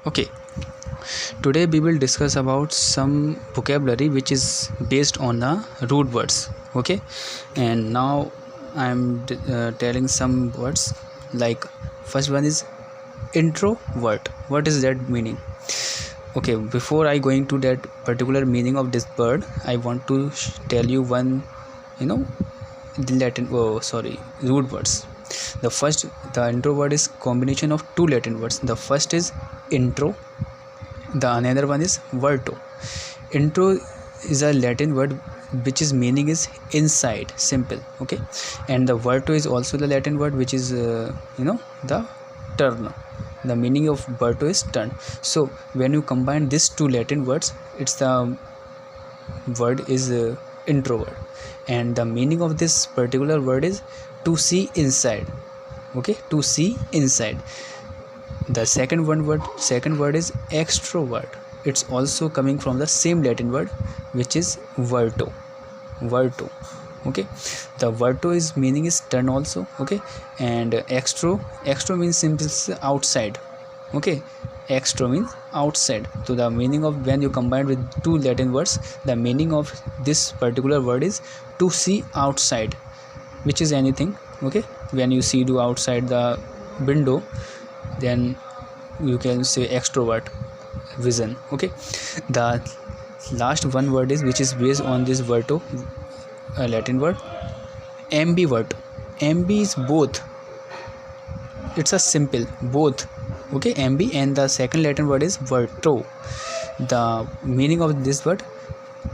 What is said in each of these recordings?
Okay, today we will discuss about some vocabulary which is based on the root words. Okay, and now I'm telling some words like first one is introvert. What is that meaning? Okay, before I going to that particular meaning of this word, I want to tell you one, you know, the root words. The intro word is combination of two Latin words. The first is intro, the another one is verto. Intro is a Latin word which is meaning is inside, simple. Okay, and the verto is also the Latin word which is the turn. The meaning of verto is turn. So when you combine these two Latin words, it's the word is introvert, and the meaning of this particular word is to see inside. Okay, to see inside. The second word is extrovert. It's also coming from the same Latin word which is verto. Okay, the verto is meaning is turn also. Okay, and extro means simply outside. Okay, extro means outside. So the meaning of when you combine with two Latin words, the meaning of this particular word is to see outside, which is anything. Okay, when you see to outside the window, then you can say extrovert vision. Okay, the last one word is which is based on this verto, Latin word ambivert. Ambi is both, it's a simple both. Okay, ambi, and the second Latin word is verto. The meaning of this word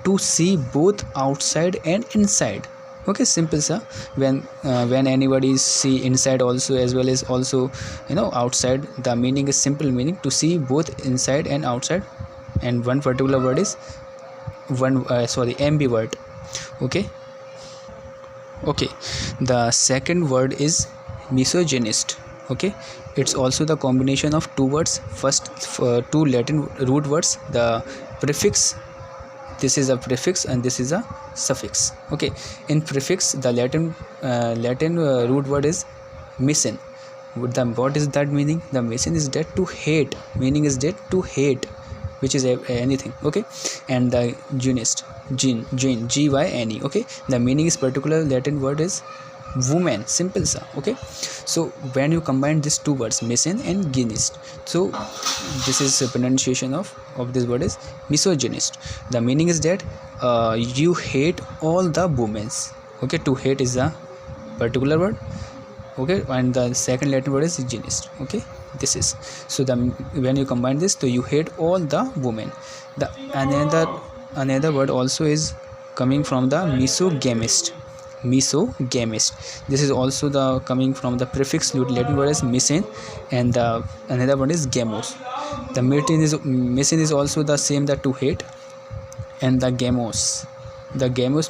to see both outside and inside. Okay, simple sir. When anybody see inside also as well as also outside, the meaning is simple meaning to see both inside and outside. And one particular word is ambivert. Okay, the second word is misogynist. Okay, it's also the combination of two words. First, two Latin root words, the prefix. This is a prefix and this is a suffix. Okay, in prefix, the Latin root word is misin. What is that meaning? The misin is that to hate. Meaning is that to hate, which is anything. Okay, and the gynist, gyne. Okay, the meaning is particular Latin word is woman, simple sir. Okay, so when you combine these two words, misin and gynist, so this is a pronunciation of this word is misogynist. The meaning is that you hate all the women. Okay, to hate is a particular word. Okay, and the second Latin word is gynist. Okay, this is so when you combine this, so you hate all the women. The another word also is coming from the misogamist. This is also the coming from the prefix Latin word is misin, and the another one is gamos. The misin is also the same, that to hate, and the gamos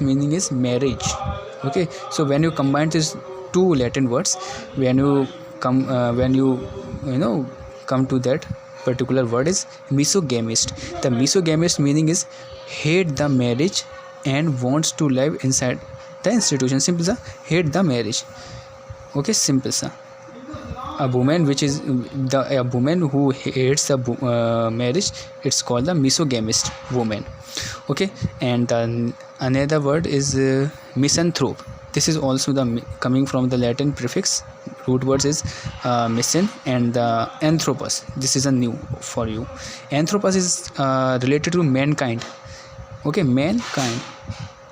meaning is marriage. Okay, so when you combine these two Latin words, when you come to that particular word is misogamist. The misogamist meaning is hate the marriage and wants to live inside the institution. Simple sir, hate the marriage. Okay, simple sir. A woman who hates the marriage, it's called the misogamist woman. Okay, and another word is misanthrope. This is also the coming from the Latin prefix. Root words is misin and the anthropos. This is a new for you. Anthropos is related to mankind. Okay, mankind.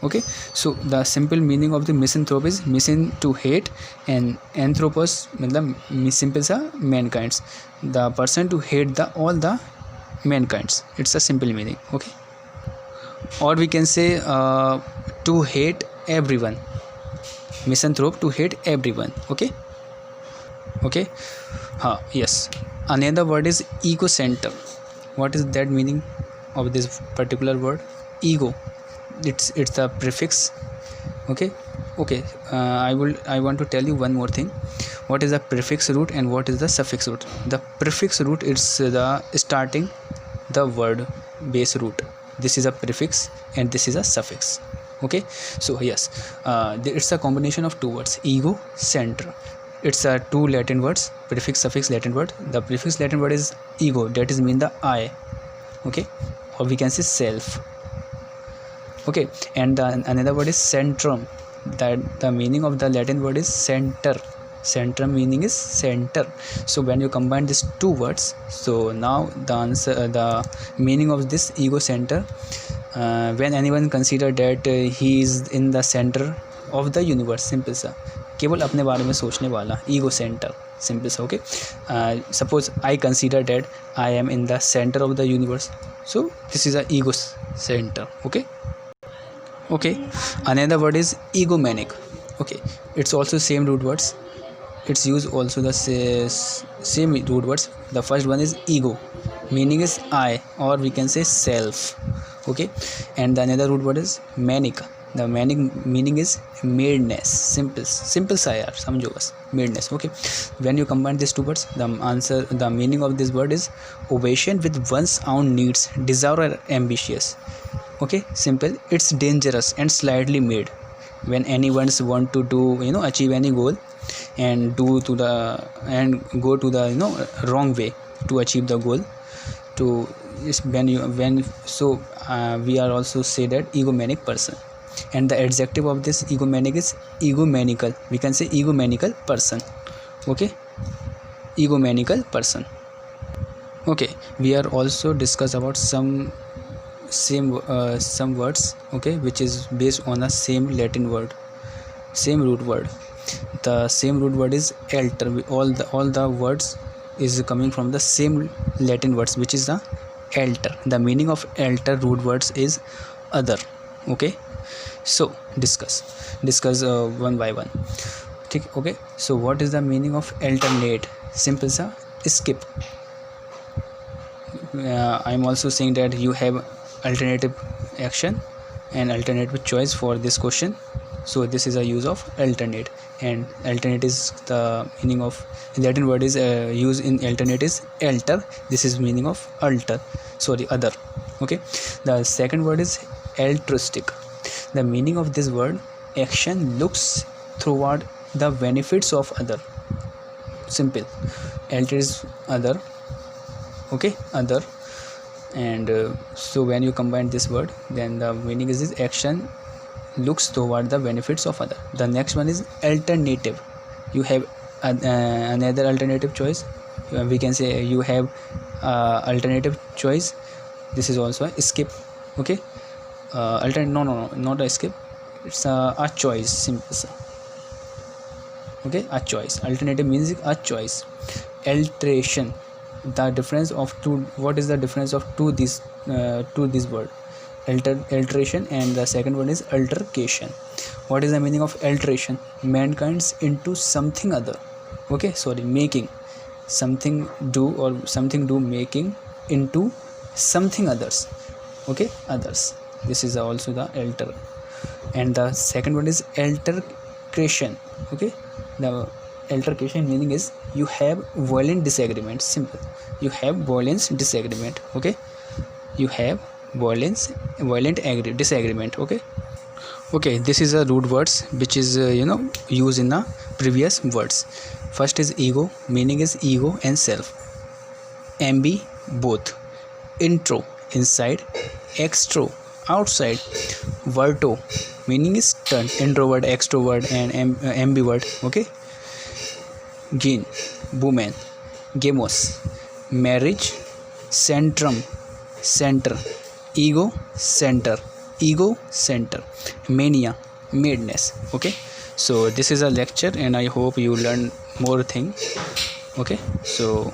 Okay, so the simple meaning of the misanthrope is misin, to hate, and anthropos simple sa mankinds, the person to hate all the mankinds. It's a simple meaning. Okay, or we can say to hate everyone. Misanthrope, to hate everyone. Okay, yes. Another word is egocenter. What is that meaning of this particular word? Ego. It's the prefix. Okay, I want to tell you one more thing. What is the prefix root and what is the suffix root? The prefix root is the starting the word base root. This is a prefix and this is a suffix. Okay, so yes, it's a combination of two words, ego center. it's a two Latin words, prefix suffix Latin word. The prefix Latin word is ego, that is mean the I, okay, or we can say self, okay. And the another word is centrum, that the meaning of the Latin word is center. Centrum meaning is center. So when you combine these two words, so now the answer, the meaning of this ego center, when anyone consider that he is in the center of the universe, simple सा, केवल अपने बारे में सोचने वाला, ego centre, simple सा, okay. Suppose I consider that I am in the centre of the universe, so this is a ego centre, okay. Okay, another word is egomanic, okay. It's also same root words, it's use also the same root words. The first one is ego, meaning is I, or we can say self, okay. And the another root word is manic, the manic meaning is madness, simple सा यार, समझो बस, madness, okay. When you combine these two words, the answer, the meaning of this word is obsession with one's own needs, desire or ambitious, okay. Simple, it's dangerous and slightly mad when anyone's want to do, achieve any goal and go to the wrong way to achieve the goal. To we are also say that egomanic person, and the adjective of this egomanic is egomanical, we can say egomanical person, okay. Egomanical person, okay. We are also discuss about some words, okay, which is based on a same Latin word, same root word. The same root word is alter. All the words is coming from the same Latin words, which is the alter. The meaning of alter root words is other, okay. So discuss one by one, okay. So what is the meaning of alternate? Simple sa, skip. I'm also saying that you have alternative action and alternative choice for this question, so this is a use of alternate. And alternate is the meaning of Latin word is used in alternate is alter, this is meaning of other, okay. The second word is altruistic. The meaning of this word, action looks toward the benefits of other, simple. Alter is other, okay, other. And so when you combine this word, then the meaning is this action looks toward the benefits of other. The next one is alternative. You have another alternative choice, we can say you have alternative choice, this is also a skip, okay. No, not a skip, it's a choice, simple, okay. A choice, alternative means a choice. Alteration, the difference of two, what is the difference of this word, alteration, and the second one is altercation. What is the meaning of alteration? Mankind's into something other, okay, sorry, making something do, or something do making into something others, okay, others. This is also the alter. And the second one is altercation, okay. The altercation meaning is you have violent disagreement, simple, you have violent disagreement, okay. You have violent disagreement, okay. This is a root words which is used in the previous words. First is ego, meaning is ego and self. Ambi, both. Intro, inside. Extro, outside. Verto, meaning is turn, introvert, extrovert, and ambivert, okay. Gain, woman. Gemos, marriage. Centrum, center. Ego center, mania, madness, okay. So this is a lecture and I hope you learn more thing, okay. So